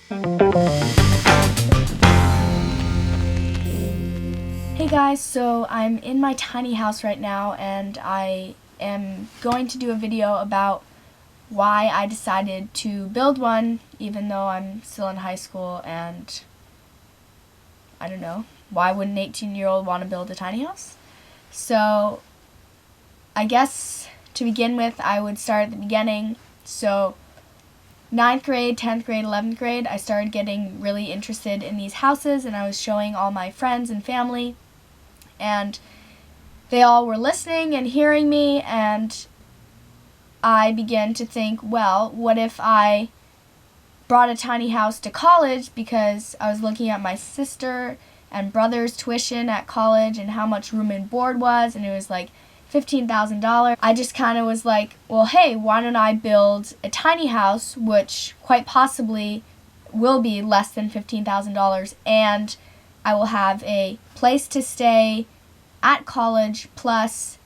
Hey guys, so I'm in my tiny house right now and I am going to do a video about why I decided to build one even though I'm still in high school, and I don't know, why would an 18-year-old want to build a tiny house? So I guess to begin with I would start at the beginning. So 9th grade, 10th grade, 11th grade, I started getting really interested in these houses and I was showing all my friends and family. And they all were listening and hearing me, and I began to think, well, what if I brought a tiny house to college, because I was looking at my sister and brother's tuition at college and how much room and board was, and it was like $15,000. I just kind of was like, well, hey, why don't I build a tiny house, which quite possibly will be less than $15,000, and I will have a place to stay at college plus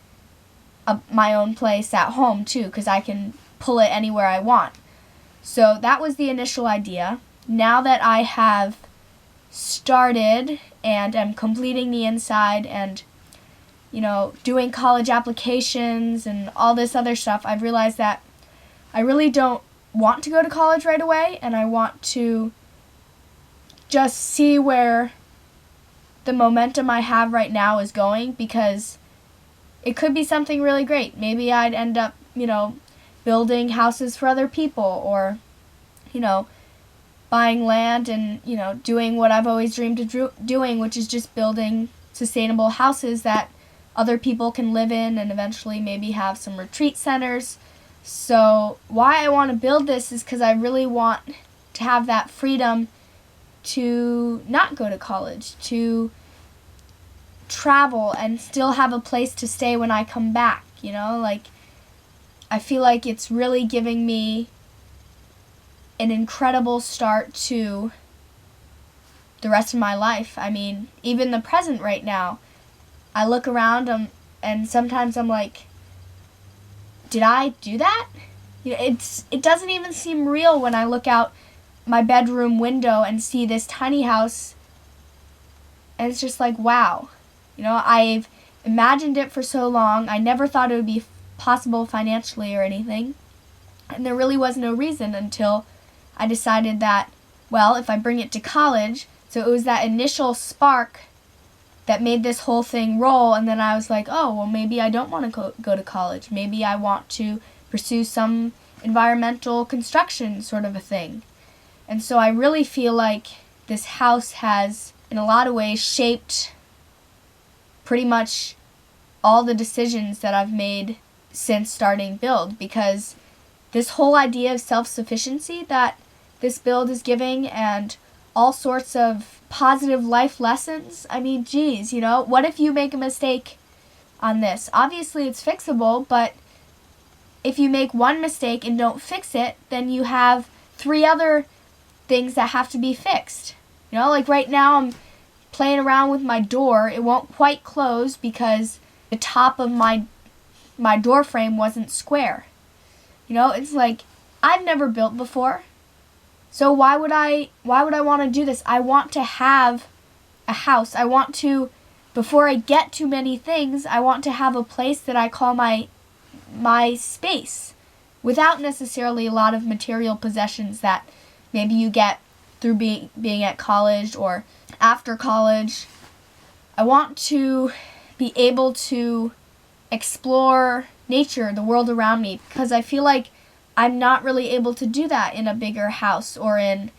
my own place at home too, because I can pull it anywhere I want. So that was the initial idea. Now that I have started and am completing the inside and, doing college applications and all this other stuff, I've realized that I really don't want to go to college right away, and I want to just see where the momentum I have right now is going, because it could be something really great. Maybe I'd end up, building houses for other people, or, buying land and, doing what I've always dreamed of doing, which is just building sustainable houses that other people can live in and eventually maybe have some retreat centers. So why I want to build this is because I really want to have that freedom to not go to college, to travel and still have a place to stay when I come back, I feel like it's really giving me an incredible start to the rest of my life. I mean, even the present right now, I look around and sometimes I'm like, did I do that? It doesn't even seem real when I look out my bedroom window and see this tiny house, and it's just like, wow. I've imagined it for so long. I never thought it would be possible financially or anything, and there really was no reason until I decided that, well, if I bring it to college, so it was that initial spark that made this whole thing roll, and then I was like, oh, well, maybe I don't want to go to college. Maybe I want to pursue some environmental construction sort of a thing. And so I really feel like this house has, in a lot of ways, shaped pretty much all the decisions that I've made since starting build, because this whole idea of self-sufficiency that this build is giving, and all sorts of positive life lessons. I mean, geez, what if you make a mistake on this? Obviously it's fixable, but if you make one mistake and don't fix it, then you have 3 other things that have to be fixed. Like right now I'm playing around with my door. It won't quite close because the top of my door frame wasn't square. It's like, I've never built before. So why would I want to do this? I want to have a house. I want to, before I get too many things, I want to have a place that I call my space, without necessarily a lot of material possessions that maybe you get through being at college or after college. I want to be able to explore nature, the world around me, because I feel like I'm not really able to do that in a bigger house or in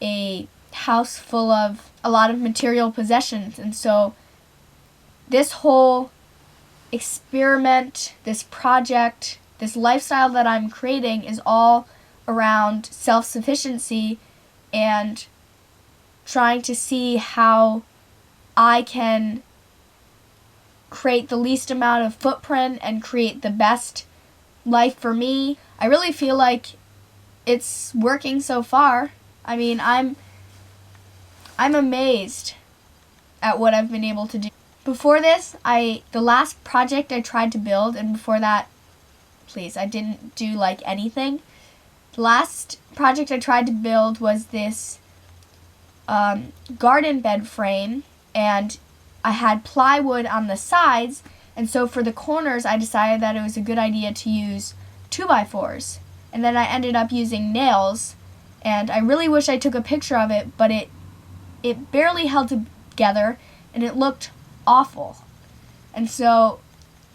a house full of a lot of material possessions. And so this whole experiment, this project, this lifestyle that I'm creating is all around self-sufficiency and trying to see how I can create the least amount of footprint and create the best life for me. I really feel like it's working so far. I mean, I'm amazed at what I've been able to do. Before this, the last project I tried to build, and before that, please, I didn't do like anything. The last project I tried to build was this garden bed frame, and I had plywood on the sides, and so for the corners I decided that it was a good idea to use 2x4s. And then I ended up using nails, and I really wish I took a picture of it, but it barely held together and it looked awful. And so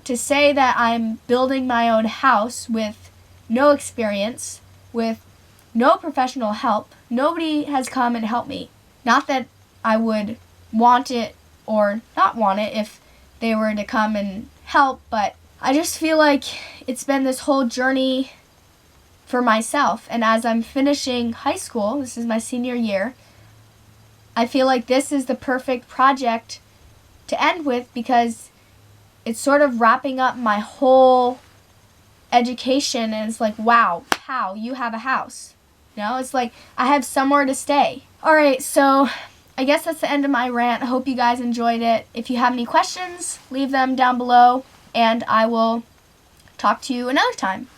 to say that I'm building my own house with no experience, with no professional help, nobody has come and helped me. Not that I would want it or not want it if they were to come and help, but I just feel like it's been this whole journey for myself. And as I'm finishing high school, this is my senior year, I feel like this is the perfect project to end with, because it's sort of wrapping up my whole education, and it's like, wow, Pal, you have a house. You know, it's like I have somewhere to stay. Alright, so I guess that's the end of my rant. I hope you guys enjoyed it. If you have any questions, leave them down below, and I will talk to you another time.